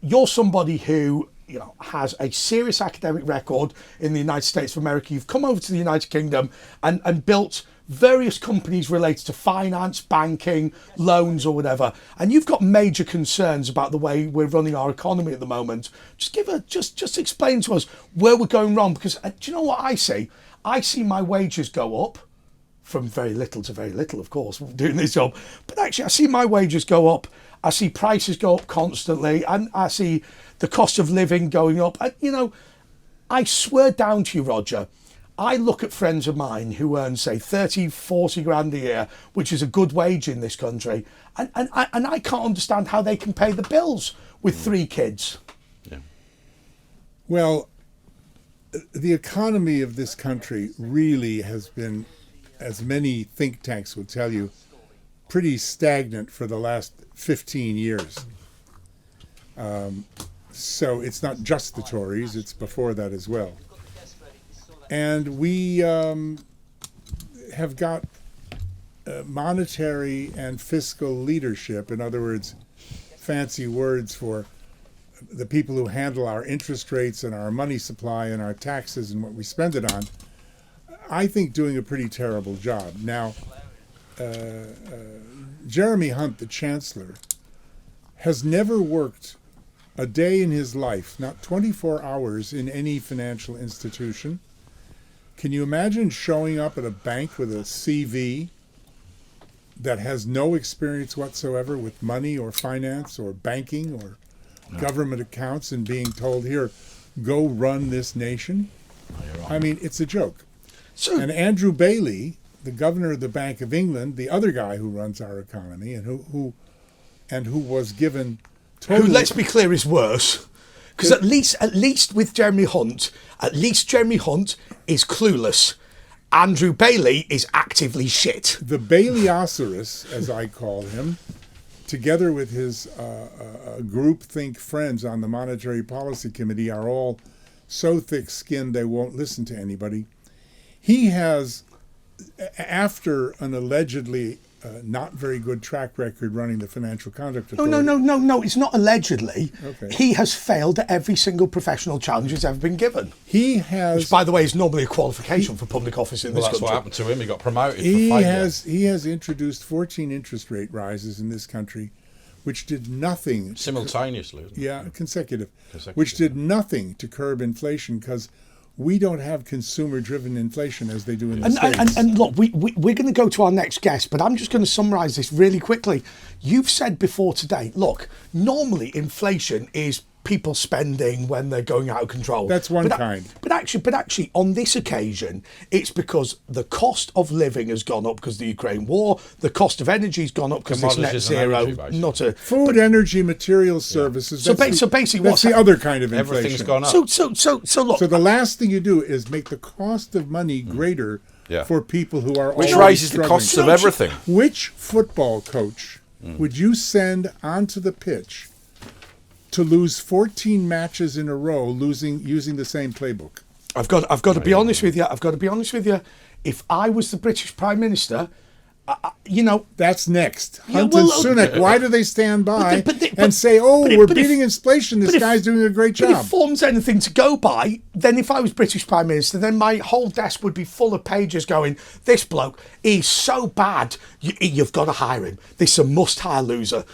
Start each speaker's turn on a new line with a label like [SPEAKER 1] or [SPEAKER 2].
[SPEAKER 1] you're somebody who, has a serious academic record in the United States of America. You've come over to the United Kingdom and built various companies related to finance, banking, loans or whatever. And you've got major concerns about the way we're running our economy at the moment. Just explain to us where we're going wrong, because do you know what I see? I see my wages go up from very little to very little, of course, doing this job. But actually, I see my wages go up. I see prices go up constantly, and I see the cost of living going up. And, I swear down to you, Roger, I look at friends of mine who earn, say, 30, 40 grand a year, which is a good wage in this country, and I can't understand how they can pay the bills with 3 kids.
[SPEAKER 2] Yeah.
[SPEAKER 3] Well, the economy of this country really has been, as many think tanks will tell you, pretty stagnant for the last 15 years. So it's not just the Tories, it's before that as well. And we have got monetary and fiscal leadership, in other words, fancy words for the people who handle our interest rates and our money supply and our taxes and what we spend it on, I think doing a pretty terrible job. Now, Jeremy Hunt, the Chancellor, has never worked a day in his life, not 24 hours in any financial institution. Can you imagine showing up at a bank with a CV that has no experience whatsoever with money or finance or banking or government accounts and being told, here, go run this nation? I mean, it's a joke. And Andrew Bailey, the governor of the Bank of England, the other guy who runs our economy and who was given
[SPEAKER 1] who, let's be clear, is worse. Because at least with Jeremy Hunt, is clueless. Andrew Bailey is actively shit.
[SPEAKER 3] The Baileyoceros, as I call him, together with his groupthink friends on the Monetary Policy Committee, are all so thick-skinned they won't listen to anybody. He has, after an allegedly not very good track record running the Financial Conduct Authority.
[SPEAKER 1] No, it's not allegedly.
[SPEAKER 3] Okay.
[SPEAKER 1] He has failed at every single professional challenge he's ever been given.
[SPEAKER 3] He has...
[SPEAKER 1] Which, by the way, is normally a qualification for public office in this country.
[SPEAKER 2] That's what happened to him. He got promoted for 5 years.
[SPEAKER 3] He has introduced 14 interest rate rises in this country, which did nothing...
[SPEAKER 2] Simultaneously.
[SPEAKER 3] Yeah, consecutive. Which did nothing to curb inflation, because we don't have consumer-driven inflation as they do in the States.
[SPEAKER 1] And look, we're going to go to our next guest, but I'm just going to summarise this really quickly. You've said before today, look, normally inflation is people spending when they're going out of control.
[SPEAKER 3] That's one kind.
[SPEAKER 1] But actually, on this occasion, it's because the cost of living has gone up because of the Ukraine war. The cost of energy has gone up because this net zero.
[SPEAKER 3] Food, energy, materials, services.
[SPEAKER 1] So basically,
[SPEAKER 3] that's the other kind of inflation.
[SPEAKER 2] Everything's gone up.
[SPEAKER 1] So look.
[SPEAKER 3] So the last thing you do is make the cost of money greater for people who are
[SPEAKER 2] which raises the costs of everything.
[SPEAKER 3] Which football coach would you send onto the pitch to lose 14 matches in a row using the same playbook?
[SPEAKER 1] I've got to be honest with you. If I was the British Prime Minister,
[SPEAKER 3] that's next. Hunt and Sunak. Why do they stand by and say, we're beating inflation, this guy's doing a great job?
[SPEAKER 1] But if form's anything to go by, then if I was British Prime Minister, then my whole desk would be full of pages going, this bloke, he's so bad, you've got to hire him. This is a must-hire loser.